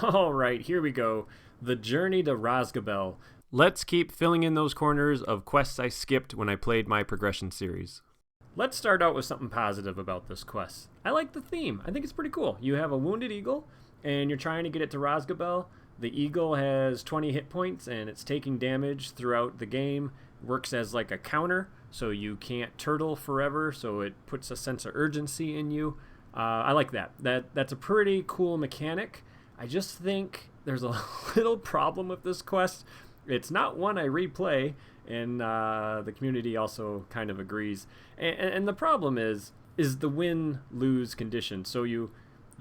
All right, here we go. The journey to Rhosgobel. Let's keep filling in those corners of quests I skipped when I played my progression series. Let's start out with something positive about this quest. I like the theme. I think it's pretty cool. You have a wounded eagle, and you're trying to get it to Rhosgobel. The eagle has 20 hit points, and it's taking damage throughout the game. Works as like a counter, so you can't turtle forever, so it puts a sense of urgency in you. I like that. That's a pretty cool mechanic. I just think there's a little problem with this quest. It's not one I replay, and the community also kind of agrees. And the problem is the win-lose condition. So you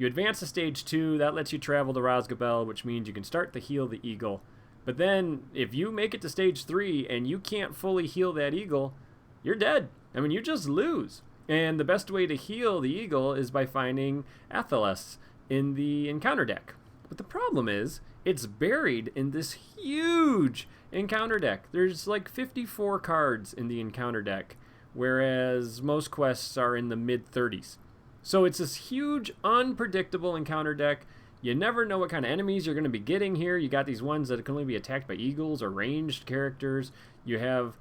advance to stage 2, that lets you travel to Rhosgobel, which means you can start to heal the eagle. But then if you make it to stage 3 and you can't fully heal that eagle, you're dead. I mean, you just lose. And the best way to heal the eagle is by finding Athelas in the encounter deck. But the problem is, it's buried in this huge encounter deck. There's like 54 cards in the encounter deck, whereas most quests are in the mid-30s. So it's this huge, unpredictable encounter deck. You never know what kind of enemies you're going to be getting here. You got these ones that can only be attacked by eagles or ranged characters. You have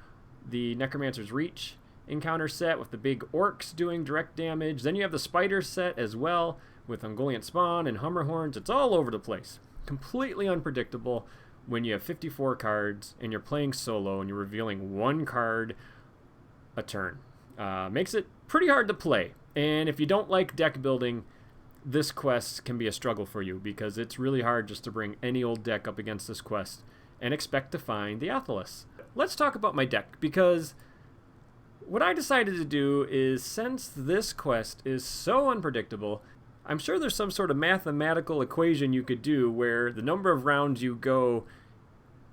the Necromancer's Reach encounter set with the big orcs doing direct damage. Then you have the spider set as well, with Ungoliant Spawn and Hummerhorns. It's all over the place. Completely unpredictable when you have 54 cards and you're playing solo and you're revealing one card a turn. Makes it pretty hard to play. And if you don't like deck building, this quest can be a struggle for you because it's really hard just to bring any old deck up against this quest and expect to find the Athelas. Let's talk about my deck, because what I decided to do is, since this quest is so unpredictable, I'm sure there's some sort of mathematical equation you could do where the number of rounds you go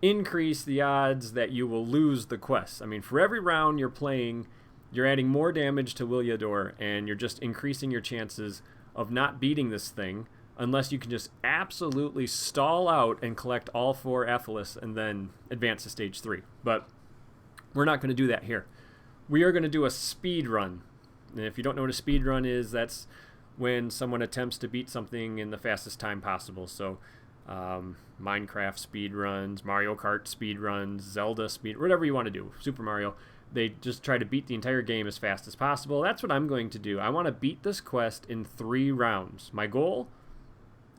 increase the odds that you will lose the quest. I mean, for every round you're playing, you're adding more damage to Williador, and you're just increasing your chances of not beating this thing unless you can just absolutely stall out and collect all 4 Athelas and then advance to stage 3. But we're not going to do that here. We are going to do a speed run. And if you don't know what a speed run is, that's when someone attempts to beat something in the fastest time possible. So Minecraft speed runs, Mario Kart speed runs, Zelda speed, whatever you want to do, Super Mario. They just try to beat the entire game as fast as possible. That's what I'm going to do. I want to beat this quest in 3 rounds. My goal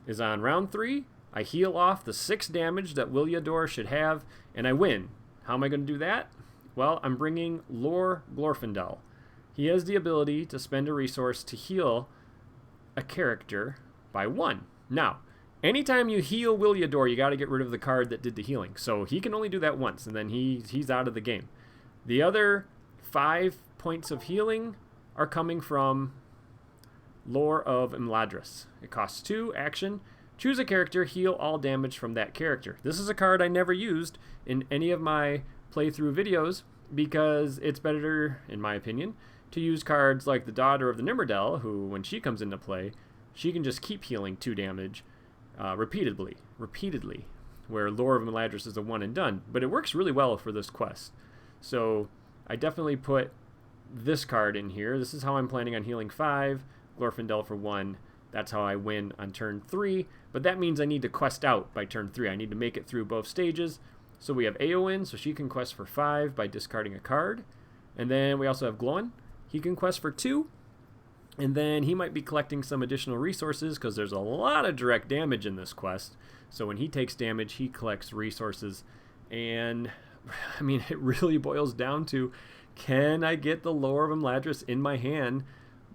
is on round 3, I heal off the 6 damage that Williador should have, and I win. How am I going to do that? Well, I'm bringing Lord Glorfindel. He has the ability to spend a resource to heal a character by 1. Now, anytime you heal Williador, you got to get rid of the card that did the healing. So he can only do that once, and then he's out of the game. The other 5 points of healing are coming from Lore of Imladris. It costs 2 action. Choose a character, heal all damage from that character. This is a card I never used in any of my playthrough videos because it's better, in my opinion, to use cards like the Daughter of the Nimmerdel, who, when she comes into play, she can just keep healing 2 damage repeatedly, where Lore of Imladris is a one and done. But it works really well for this quest. So I definitely put this card in here. This is how I'm planning on healing 5, Glorfindel for 1. That's how I win on turn 3. But that means I need to quest out by turn 3. I need to make it through both stages. So we have Eowyn, so she can quest for 5 by discarding a card. And then we also have Glóin. He can quest for 2. And then he might be collecting some additional resources because there's a lot of direct damage in this quest. So when he takes damage, he collects resources. And I mean, it really boils down to, can I get the Lore of Imladris in my hand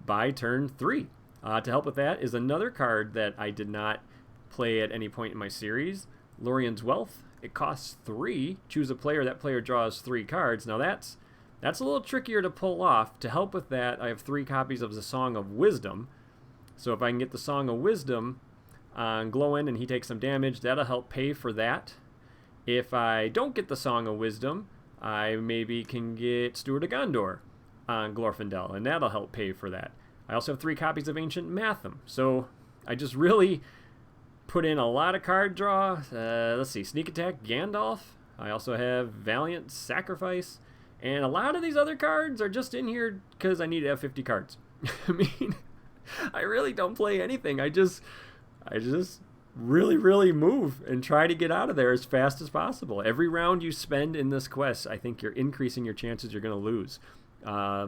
by turn 3? To help with that is another card that I did not play at any point in my series, Lorien's Wealth. It costs 3. Choose a player. That player draws 3 cards. Now that's a little trickier to pull off. To help with that, I have 3 copies of the Song of Wisdom. So if I can get the Song of Wisdom on Glóin and he takes some damage, that'll help pay for that. If I don't get the Song of Wisdom, I maybe can get Steward of Gondor on Glorfindel, and that'll help pay for that. I also have 3 copies of Ancient Matham. So I just really put in a lot of card draw. Let's see, Sneak Attack Gandalf. I also have Valiant Sacrifice. And a lot of these other cards are just in here because I need to have 50 cards. I mean, I really don't play anything. I just really move and try to get out of there as fast as possible. Every round you spend in this quest, I think you're increasing your chances you're going to lose.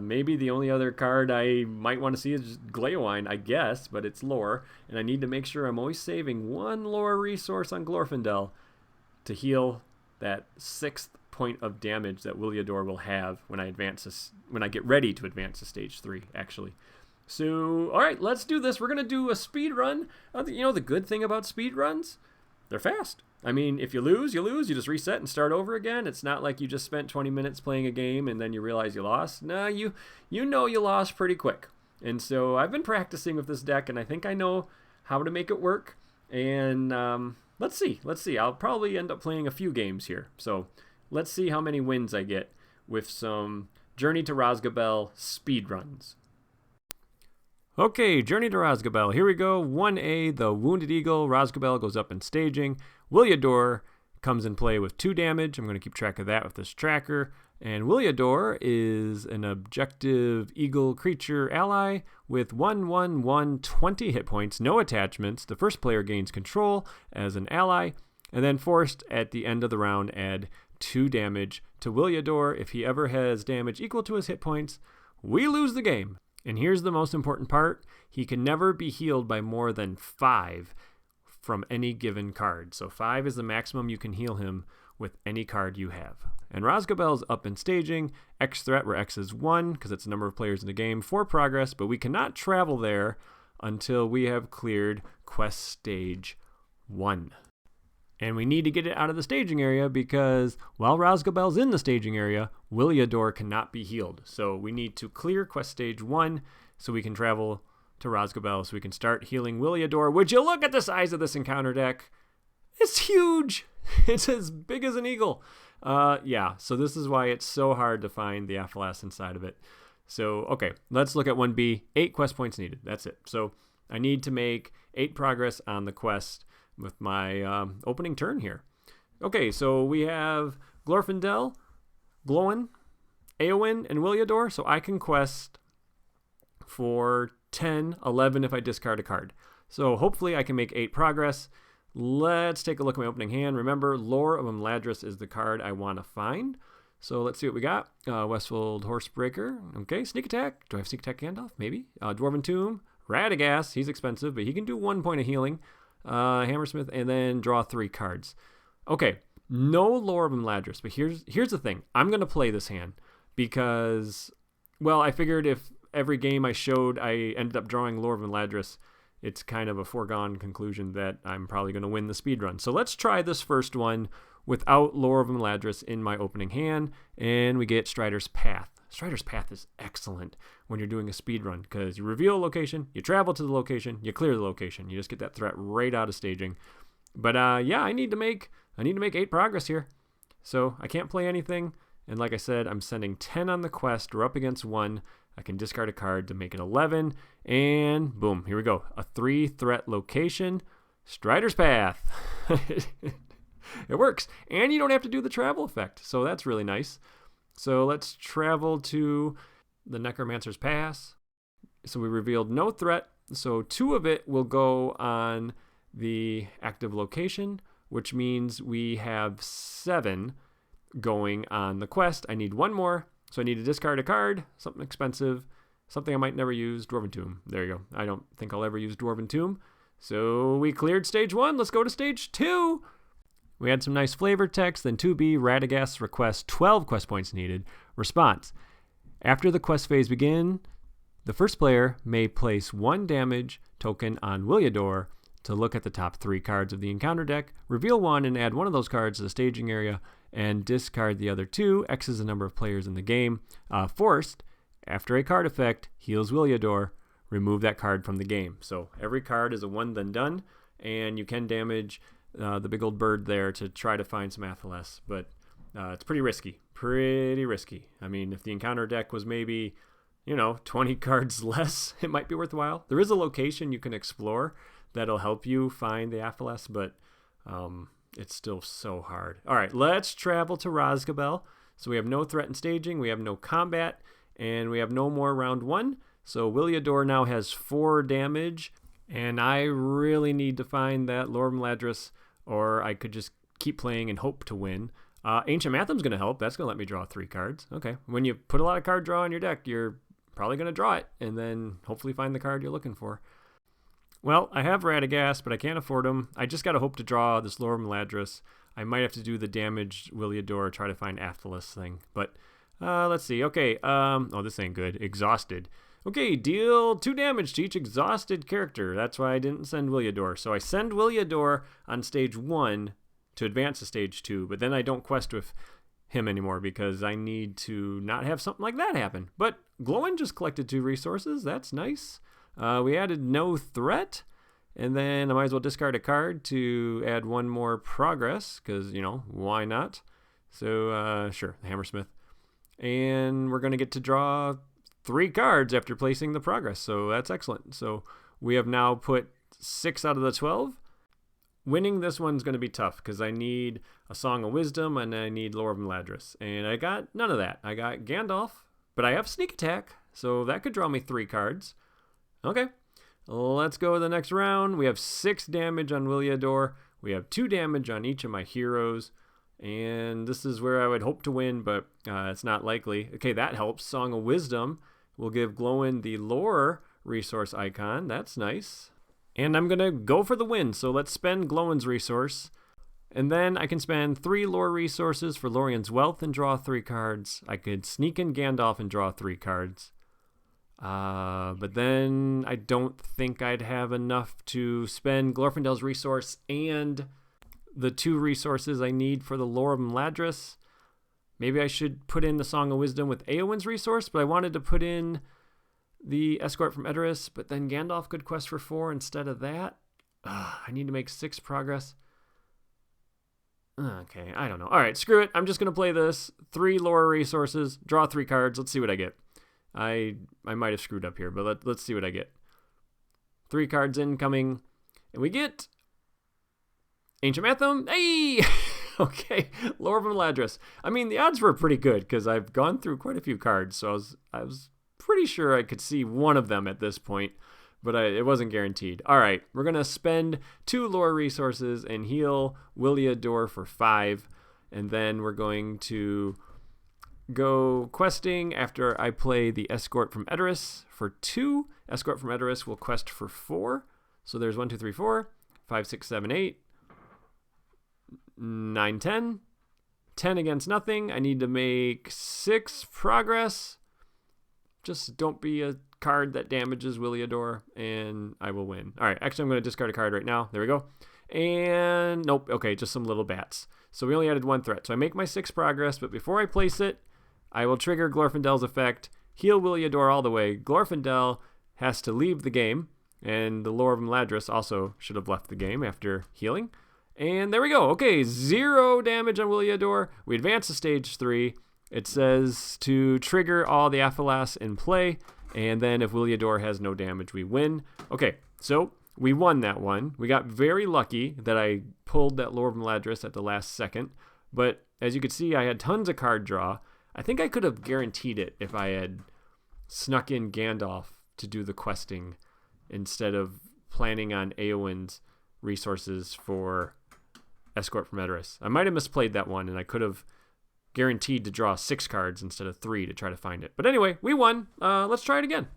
Maybe the only other card I might want to see is Glaewine, I guess, but it's lore, and I need to make sure I'm always saving one lore resource on Glorfindel to heal that 6th point of damage that Williador will have when I get ready to advance to stage 3, actually. So, all right, let's do this. We're going to do a speed run. The good thing about speed runs, they're fast. I mean, if you lose, you lose. You just reset and start over again. It's not like you just spent 20 minutes playing a game and then you realize you lost. No, you know you lost pretty quick. And so I've been practicing with this deck, and I think I know how to make it work. And let's see. I'll probably end up playing a few games here. So let's see how many wins I get with some Journey to Rhosgobel speed runs. Okay, Journey to Rhosgobel. Here we go. 1A, the Wounded Eagle. Rhosgobel goes up in staging. Williador comes in play with 2 damage. I'm going to keep track of that with this tracker. And Williador is an objective eagle creature ally with 20 hit points, no attachments. The first player gains control as an ally, and then forced at the end of the round add 2 damage to Williador. If he ever has damage equal to his hit points, we lose the game. And here's the most important part. He can never be healed by more than 5 from any given card. So 5 is the maximum you can heal him with any card you have. And Rhosgobel's up in staging. X threat, where X is 1, because it's the number of players in the game, for progress, but we cannot travel there until we have cleared quest stage 1. And we need to get it out of the staging area because while Rhosgobel's in the staging area, Williador cannot be healed. So we need to clear quest stage 1 so we can travel to Rhosgobel so we can start healing Williador. Would you look at the size of this encounter deck? It's huge. It's as big as an eagle. So this is why it's so hard to find the Aphelios inside of it. So, okay, let's look at 1B. 8 quest points needed. That's it. So I need to make 8 progress on the quest with my opening turn here. Okay, so we have Glorfindel, Gloin, Eowyn, and Williador. So I can quest for 10, 11 if I discard a card. So hopefully I can make 8 progress. Let's take a look at my opening hand. Remember, Lore of Imladris is the card I want to find. So let's see what we got. Westfold Horsebreaker. Okay, Sneak Attack. Do I have Sneak Attack Gandalf? Maybe. Dwarven Tomb. Radagast. He's expensive, but he can do 1 point of healing. Hammersmith, and then draw 3 cards. Okay, no Lore of Imladris, but here's the thing. I'm going to play this hand because, well, I figured if every game I showed I ended up drawing Lore of Imladris, it's kind of a foregone conclusion that I'm probably going to win the speedrun. So let's try this first one without Lore of Imladris in my opening hand, and we get Strider's Path. Strider's Path is excellent when you're doing a speedrun because you reveal a location, you travel to the location, you clear the location. You just get that threat right out of staging. But I need to make 8 progress here. So I can't play anything. And like I said, I'm sending 10 on the quest. We're up against 1. I can discard a card to make it 11. And boom, here we go. A 3 threat location. Strider's Path. It works. And you don't have to do the travel effect. So that's really nice. So let's travel to the Necromancer's Pass. So we revealed no threat. So 2 of it will go on the active location, which means we have 7 going on the quest. I need 1 more. So I need to discard a card, something expensive, something I might never use, Dwarven Tomb. There you go. I don't think I'll ever use Dwarven Tomb. So we cleared stage 1. Let's go to stage 2. We had some nice flavor text. Then 2B, Radagast's request, 12 quest points needed. Response. After the quest phase begin, the first player may place 1 damage token on Williador to look at the top 3 cards of the encounter deck, reveal 1 and add 1 of those cards to the staging area, and discard the other 2. X is the number of players in the game. Forced, after a card effect, heals Williador, remove that card from the game. So every card is a 1 then done, and you can damage the big old bird there to try to find some Aphelios, but it's pretty risky. I mean, if the encounter deck was maybe, 20 cards less, it might be worthwhile. There is a location you can explore that'll help you find the Aphelios, but it's still so hard. All right, let's travel to Rhosgobel. So we have no threat in staging, we have no combat, and we have no more round 1. So Williador now has 4 damage And I really need to find that Lore of Maladris, or I could just keep playing and hope to win. Ancient Mathem's going to help. That's going to let me draw 3 cards. Okay. When you put a lot of card draw in your deck, you're probably going to draw it and then hopefully find the card you're looking for. Well, I have Radagast, but I can't afford him. I just got to hope to draw this Lore of Maladris. I might have to do the damaged Williador, try to find Athelas thing. But let's see. Okay. Oh, this ain't good. Exhausted. Okay, deal 2 damage to each exhausted character. That's why I didn't send Williador. So I send Williador on stage 1 to advance to stage 2, but then I don't quest with him anymore because I need to not have something like that happen. But Glowin just collected 2 resources. That's nice. We added no threat, and then I might as well discard a card to add 1 more progress because, why not? So, sure, Hammersmith. And we're going to get to draw 3 cards after placing the progress, so that's excellent. So we have now put 6 out of the 12. Winning this one's going to be tough because I need a Song of Wisdom and I need Lore of Maladris. And I got none of that. I got Gandalf, but I have Sneak Attack, so that could draw me 3 cards. Okay, let's go to the next round. We have 6 damage on Williador. We have 2 damage on each of my heroes. And this is where I would hope to win, but it's not likely. Okay, that helps. Song of Wisdom will give Glowin the lore resource icon. That's nice. And I'm going to go for the win, so let's spend Glowin's resource. And then I can spend 3 lore resources for Lorien's Wealth and draw 3 cards. I could sneak in Gandalf and draw 3 cards. But then I don't think I'd have enough to spend Glorfindel's resource and the 2 resources I need for the Lore of Maladris. Maybe I should put in the Song of Wisdom with Eowyn's resource, but I wanted to put in the Escort from Edoras, but then Gandalf could quest for 4 instead of that. I need to make 6 progress. Okay, I don't know. All right, screw it. I'm just going to play this. 3 lore resources, draw 3 cards. Let's see what I get. I might have screwed up here, but let's see what I get. 3 cards incoming, and we get Ancient Mathem. Hey! Okay, Lore of Maladris. I mean, the odds were pretty good because I've gone through quite a few cards, so I was pretty sure I could see one of them at this point, but it wasn't guaranteed. All right, we're going to spend 2 lore resources and heal Williador for 5, and then we're going to go questing after I play the Escort from Edoras for 2. Escort from Edoras will quest for 4. So there's 1, 2, 3, 4, 5, 6, 7, 8, 9, 10. 10 against nothing. I need to make 6 progress. Just don't be a card that damages Williador, and I will win. All right, actually, I'm going to discard a card right now. There we go. And nope, okay, just some little bats. So we only added 1 threat. So I make my 6 progress, but before I place it, I will trigger Glorfindel's effect, heal Williador all the way. Glorfindel has to leave the game, and the Lore of Maladris also should have left the game after healing. And there we go. Okay, 0 damage on Williador. We advance to stage 3. It says to trigger all the Athelas in play, and then if Williador has no damage, we win. Okay, so we won that one. We got very lucky that I pulled that Lore of Maladris at the last second, but as you can see, I had tons of card draw. I think I could have guaranteed it if I had snuck in Gandalf to do the questing instead of planning on Eowyn's resources for Escort from Edoras. I might have misplayed that one, and I could have guaranteed to draw 6 cards instead of 3 to try to find it. But anyway, we won. Let's try it again.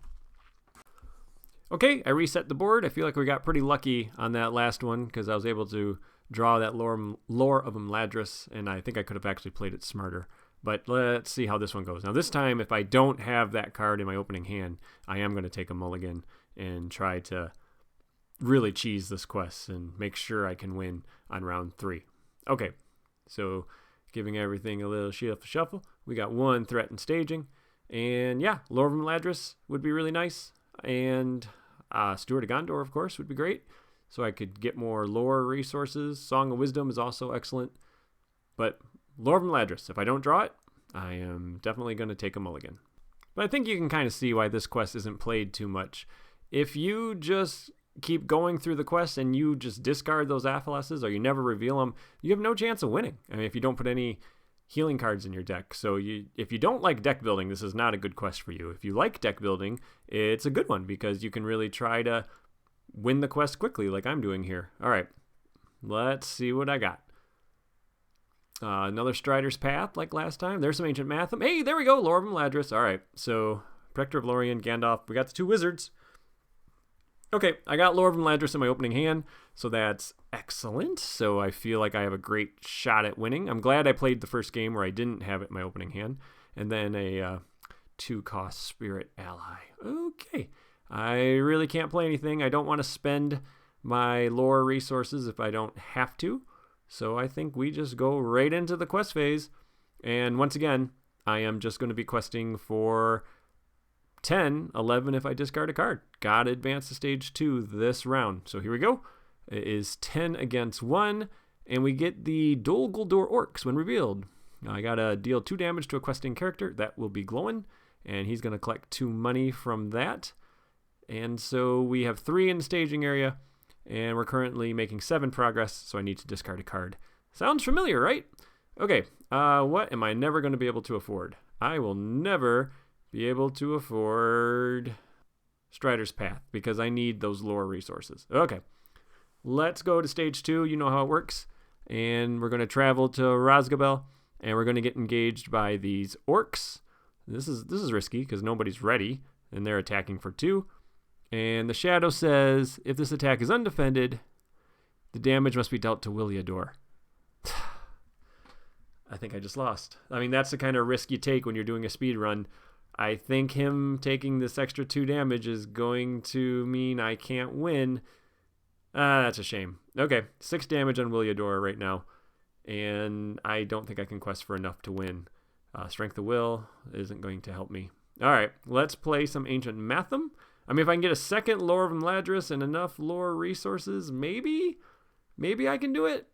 Okay, I reset the board. I feel like we got pretty lucky on that last one because I was able to draw that lore of Maladris, and I think I could have actually played it smarter. But let's see how this one goes. Now this time, if I don't have that card in my opening hand, I am going to take a mulligan and try to really cheese this quest and make sure I can win on round 3. Okay, so giving everything a little shuffle. We got 1 threat in staging. And yeah, Lore of Maladris would be really nice. And Steward of Gondor, of course, would be great. So I could get more lore resources. Song of Wisdom is also excellent. But Lore of Maladris, if I don't draw it, I am definitely going to take a mulligan. But I think you can kind of see why this quest isn't played too much. If you just keep going through the quest and you just discard those Athalases or you never reveal them, you have no chance of winning. I mean, if you don't put any healing cards in your deck. So if you don't like deck building, this is not a good quest for you. If you like deck building, it's a good one because you can really try to win the quest quickly like I'm doing here. All right, let's see what I got. Another Strider's Path like last time. There's some Ancient Matham. Hey, there we go, Lore of Meladris. All right, so Protector of Lorien, Gandalf. We got the 2 wizards. Okay, I got Lore of Meladris in my opening hand, so that's excellent. So I feel like I have a great shot at winning. I'm glad I played the first game where I didn't have it in my opening hand. And then a 2-cost Spirit Ally. Okay, I really can't play anything. I don't want to spend my lore resources if I don't have to. So I think we just go right into the quest phase. And once again, I am just going to be questing for 10, 11 if I discard a card. Gotta advance to stage 2 this round. So here we go. It is 10 against 1, and we get the Dol Guldur Orcs when revealed. I gotta deal 2 damage to a questing character. That will be Glowin, and he's gonna collect 2 money from that. And so we have 3 in the staging area, and we're currently making 7 progress, so I need to discard a card. Sounds familiar, right? Okay, what am I never going to be able to afford? I will never be able to afford Strider's Path because I need those lore resources. Okay, let's go to stage 2. You know how it works. And we're going to travel to Rhosgobel, and we're going to get engaged by these orcs. This is risky because nobody's ready, and they're attacking for 2. And the shadow says, if this attack is undefended, the damage must be dealt to Williador. I think I just lost. I mean, that's the kind of risk you take when you're doing a speed run. I think him taking this extra 2 damage is going to mean I can't win. That's a shame. Okay, 6 damage on Williador right now. And I don't think I can quest for enough to win. Strength of Will isn't going to help me. All right, let's play some Ancient Matham. I mean, if I can get a second Lore of Meladris and enough lore resources, maybe I can do it.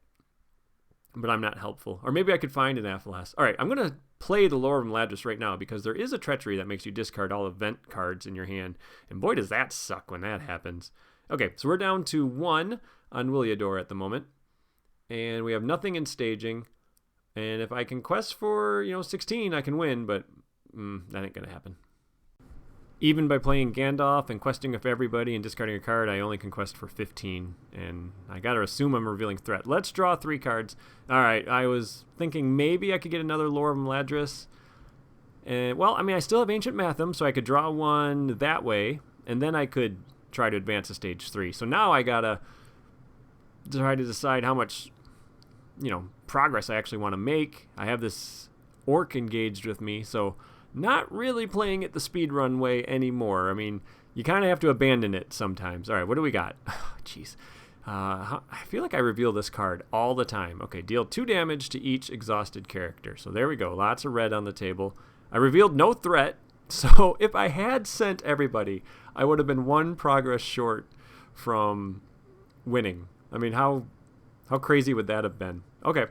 But I'm not helpful. Or maybe I could find an Athelas. All right, I'm going to play the Lore of Meladris right now because there is a treachery that makes you discard all event cards in your hand. And boy, does that suck when that happens. Okay, so we're down to 1 on Williador at the moment. And we have nothing in staging. And if I can quest for, 16, I can win, but that ain't going to happen. Even by playing Gandalf and questing with everybody and discarding a card, I only can quest for 15. And I got to assume I'm revealing threat. Let's draw 3 cards. All right, I was thinking maybe I could get another Lore of Meladris. Well, I mean, I still have Ancient Matham, so I could draw 1 that way. And then I could try to advance to stage 3. So now I got to try to decide how much, progress I actually want to make. I have this orc engaged with me, so not really playing it the speedrun way anymore. I mean, you kind of have to abandon it sometimes. All right, what do we got? Jeez. I feel like I reveal this card all the time. Okay, deal 2 damage to each exhausted character. So there we go. Lots of red on the table. I revealed no threat. So if I had sent everybody, I would have been 1 progress short from winning. I mean, how crazy would that have been? Okay.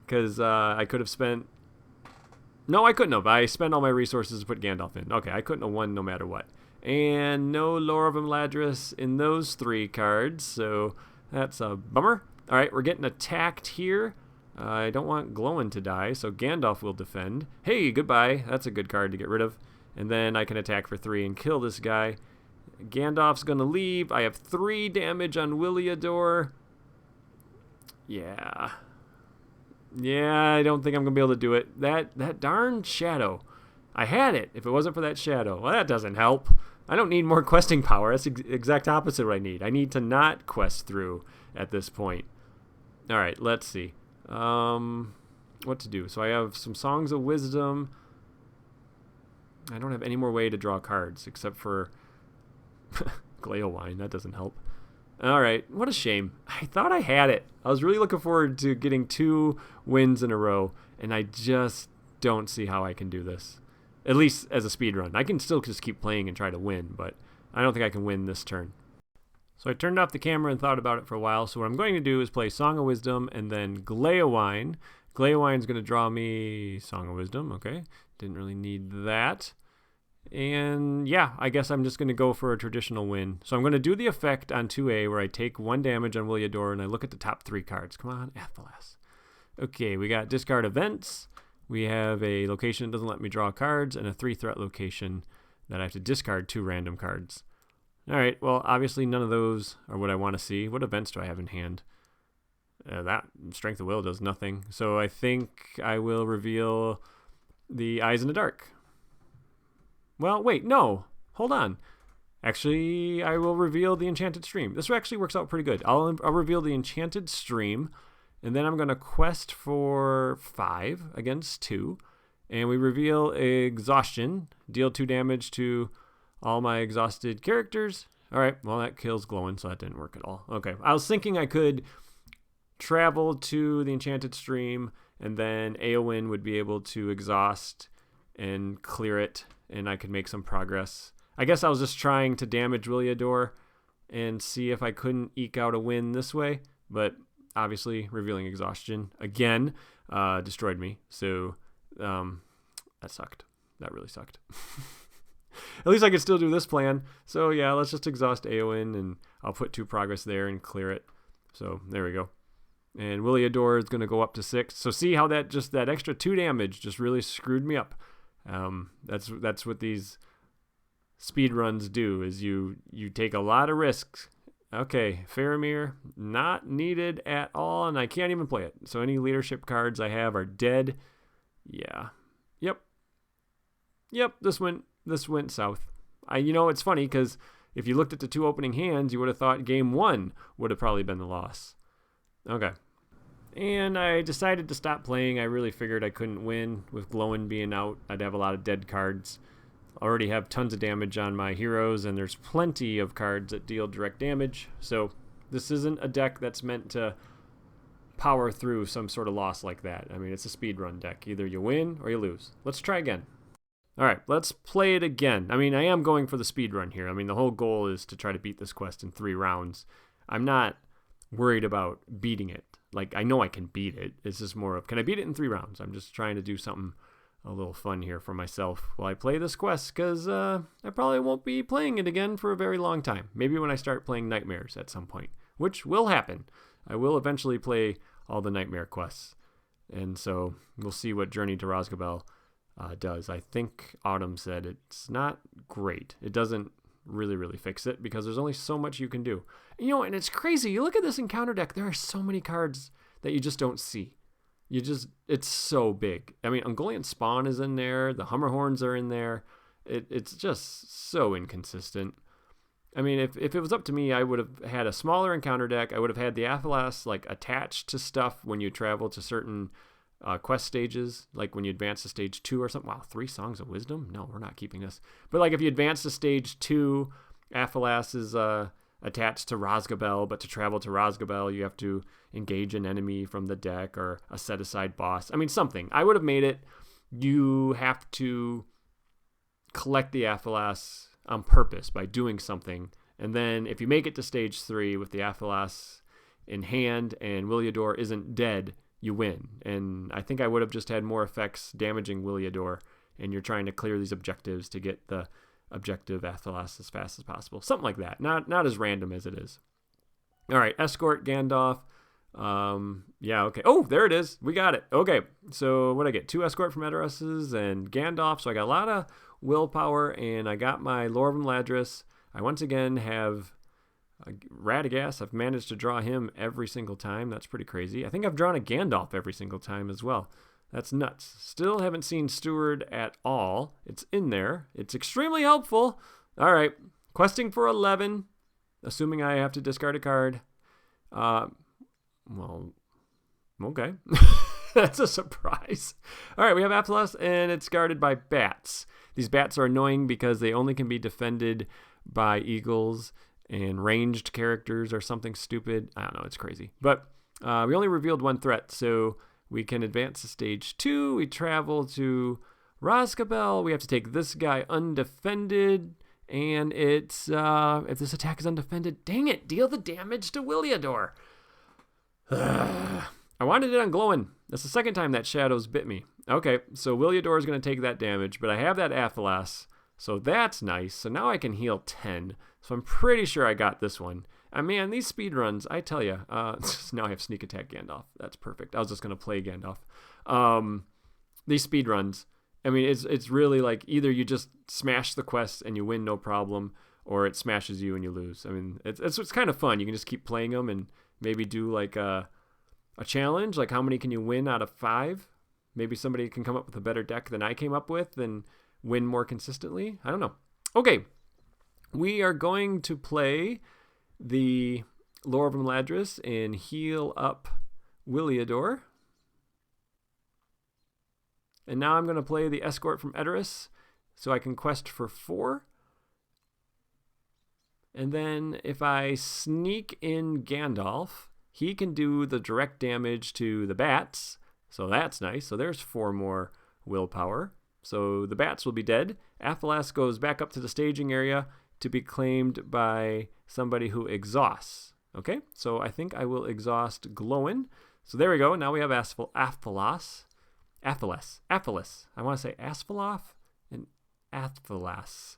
Because I could have spent... No, I couldn't have. I spent all my resources to put Gandalf in. Okay, I couldn't have won no matter what. And no Lore of Meladris in those 3 cards, so that's a bummer. All right, we're getting attacked here. I don't want Glowin to die, so Gandalf will defend. Hey, goodbye. That's a good card to get rid of. And then I can attack for 3 and kill this guy. Gandalf's going to leave. I have 3 damage on Williador. Yeah, I don't think I'm going to be able to do it. That darn shadow. I had it if it wasn't for that shadow. Well, that doesn't help. I don't need more questing power. That's the exact opposite of what I need. I need to not quest through at this point. All right, let's see. What to do? So I have some Songs of Wisdom. I don't have any more way to draw cards except for Gleowine. That doesn't help. All right, what a shame. I thought I had it. I was really looking forward to getting 2 wins in a row, and I just don't see how I can do this. At least as a speed run. I can still just keep playing and try to win, but I don't think I can win this turn. So I turned off the camera and thought about it for a while. So what I'm going to do is play Song of Wisdom and then Gleowine. Gleowine's going to draw me Song of Wisdom. Okay, didn't really need that. And yeah, I guess I'm just going to go for a traditional win. So I'm going to do the effect on 2A where I take 1 damage on Williador and I look at the top 3 cards. Come on, Athelas. Okay, we got discard events. We have a location that doesn't let me draw cards and a 3 threat location that I have to discard 2 random cards. All right, well, obviously none of those are what I want to see. What events do I have in hand? That Strength of Will does nothing. So I think I will reveal the Eyes in the Dark. Well, wait, no. Hold on. Actually, I will reveal the Enchanted Stream. This actually works out pretty good. I'll reveal the Enchanted Stream, and then I'm going to quest for 5 against 2. And we reveal Exhaustion. Deal 2 damage to all my exhausted characters. All right, well, that kills Glowing, so that didn't work at all. Okay, I was thinking I could travel to the Enchanted Stream, and then Eowyn would be able to exhaust and clear it, and I could make some progress. I guess I was just trying to damage Williador and see if I couldn't eke out a win this way, but obviously revealing Exhaustion again destroyed me, so that sucked. That really sucked. At least I could still do this plan. So yeah, let's just exhaust Eowyn, and I'll put 2 progress there and clear it. So there we go. And Williador is going to go up to 6. So see how that extra 2 damage just really screwed me up. That's what these speed runs do, is you take a lot of risks. Okay, Faramir, not needed at all, and I can't even play it. So any leadership cards I have are dead. Yeah. Yep, this went south. It's funny because if you looked at the 2 opening hands, you would have thought game 1 would have probably been the loss. Okay. And I decided to stop playing. I really figured I couldn't win with Glowing being out. I'd have a lot of dead cards. I already have tons of damage on my heroes, and there's plenty of cards that deal direct damage. So this isn't a deck that's meant to power through some sort of loss like that. I mean, it's a speedrun deck. Either you win or you lose. Let's try again. All right, let's play it again. I mean, I am going for the speed run here. I mean, the whole goal is to try to beat this quest in 3 rounds. I'm not worried about beating it. Like, I know I can beat it. It's just more of, can I beat it in 3 rounds? I'm just trying to do something a little fun here for myself while I play this quest, because I probably won't be playing it again for a very long time. Maybe when I start playing Nightmares at some point, which will happen. I will eventually play all the Nightmare quests. And so we'll see what Journey to Rhosgobel does. I think Autumn said it's not great. It doesn't really fix it because there's only so much you can do. And it's crazy. You look at this encounter deck, there are so many cards that you just don't see. It's so big. I mean, Ungoliant Spawn is in there. The Hummerhorns are in there. It's just so inconsistent. I mean, if it was up to me, I would have had a smaller encounter deck. I would have had the Athelas attached to stuff when you travel to certain quest stages, like when you advance to stage 2 or something. Wow, 3 Songs of Wisdom? No, we're not keeping this. But if you advance to stage 2, Athelas is attached to Rhosgobel, but to travel to Rhosgobel, you have to engage an enemy from the deck or a set-aside boss. I mean, something. I would have made it, you have to collect the Athelas on purpose by doing something. And then if you make it to stage 3 with the Athelas in hand and Williador isn't dead, you win. And I think I would have just had more effects damaging Williador, and you're trying to clear these objectives to get the objective Athelas as fast as possible. Something like that. Not as random as it is. All right, Escort Gandalf. Yeah, okay. Oh, there it is. We got it. Okay, so what did I get? 2 Escort from Edoruses and Gandalf. So I got a lot of willpower, and I got my Lord of Ladris. I once again have Radagast. I've managed to draw him every single time. That's pretty crazy. I think I've drawn a Gandalf every single time as well. That's nuts. Still haven't seen Steward at all. It's in there. It's extremely helpful. All right. Questing for 11, assuming I have to discard a card. Well, okay. That's a surprise. All right, we have Athelas, and it's guarded by bats. These bats are annoying because they only can be defended by eagles and ranged characters or something stupid. I don't know. It's crazy. But we only revealed 1 threat, so we can advance to stage 2. We travel to Rhosgobel. We have to take this guy undefended, and it's if this attack is undefended, dang it, deal the damage to Williador. I wanted it on Glowing. That's the second time that Shadows bit me. Okay, so Williador is going to take that damage, but I have that Athelas, so that's nice. So now I can heal 10. So I'm pretty sure I got this one. Man, these speedruns, I tell you, now I have Sneak Attack Gandalf. That's perfect. I was just going to play Gandalf. These speedruns, I mean, it's really like either you just smash the quest and you win no problem, or it smashes you and you lose. I mean, it's kind of fun. You can just keep playing them and maybe do like a challenge, like how many can you win out of 5? Maybe somebody can come up with a better deck than I came up with and win more consistently. I don't know. Okay, we are going to play the Lore of Meladris and heal up Williador. And now I'm going to play the Escort from Edoras so I can quest for 4. And then if I sneak in Gandalf, he can do the direct damage to the bats. So that's nice. So there's 4 more willpower. So the bats will be dead. Athelas goes back up to the staging area to be claimed by somebody who exhausts. Okay, so I think I will exhaust Glowin. So there we go. Now we have Athelas. I want to say Asphalaf and Athelas.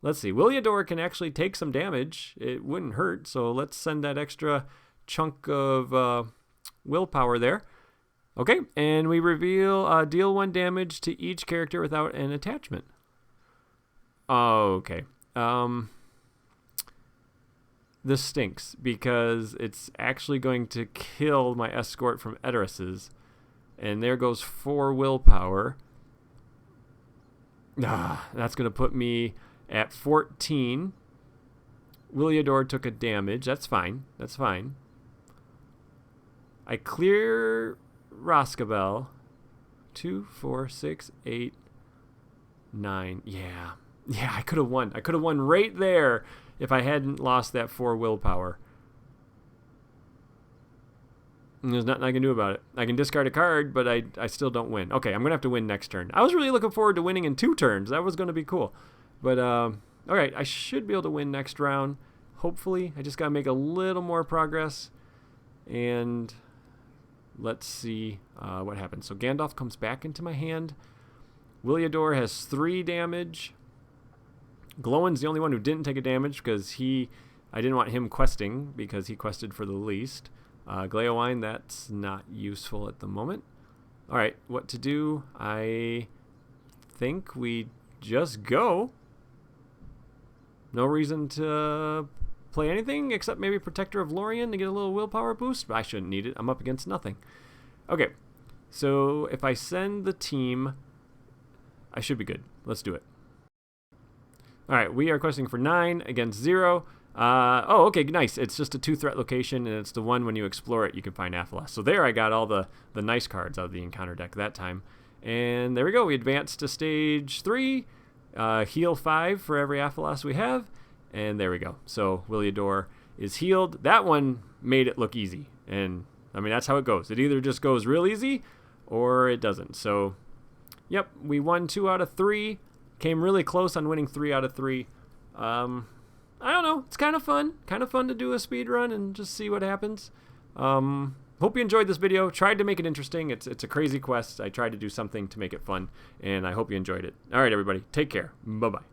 Let's see. Williador can actually take some damage. It wouldn't hurt. So let's send that extra chunk of willpower there. Okay, and we reveal deal 1 damage to each character without an attachment. Okay. This stinks because it's actually going to kill my Escort from Edoras's. And there goes 4 willpower. That's going to put me at 14. Williador took a damage. That's fine. That's fine. I clear Rhosgobel. 2, 4, 6, 8, 9. Yeah, I could have won. I could have won right there if I hadn't lost that 4 willpower. And there's nothing I can do about it. I can discard a card, but I still don't win. Okay, I'm going to have to win next turn. I was really looking forward to winning in 2 turns. That was going to be cool. But, all right, I should be able to win next round. Hopefully. I just got to make a little more progress. And let's see what happens. So Gandalf comes back into my hand. Williador has 3 damage. Glowin's the only one who didn't take a damage because I didn't want him questing because he quested for the least. Gleowine, that's not useful at the moment. All right, what to do? I think we just go. No reason to play anything except maybe Protector of Lorien to get a little willpower boost. But I shouldn't need it. I'm up against nothing. Okay, so if I send the team, I should be good. Let's do it. All right, we are questing for 9 against 0. Oh, okay, nice. It's just a 2-threat location, and it's the one when you explore it, you can find Athelas. So there I got all the nice cards out of the encounter deck that time. And there we go. We advance to stage 3. Heal 5 for every Athelas we have. And there we go. So Williador is healed. That one made it look easy. And, I mean, that's how it goes. It either just goes real easy or it doesn't. So, yep, we won 2 out of 3. Came really close on winning 3 out of 3. I don't know. It's kind of fun. Kind of fun to do a speed run and just see what happens. Hope you enjoyed this video. Tried to make it interesting. It's a crazy quest. I tried to do something to make it fun, and I hope you enjoyed it. All right, everybody. Take care. Bye-bye.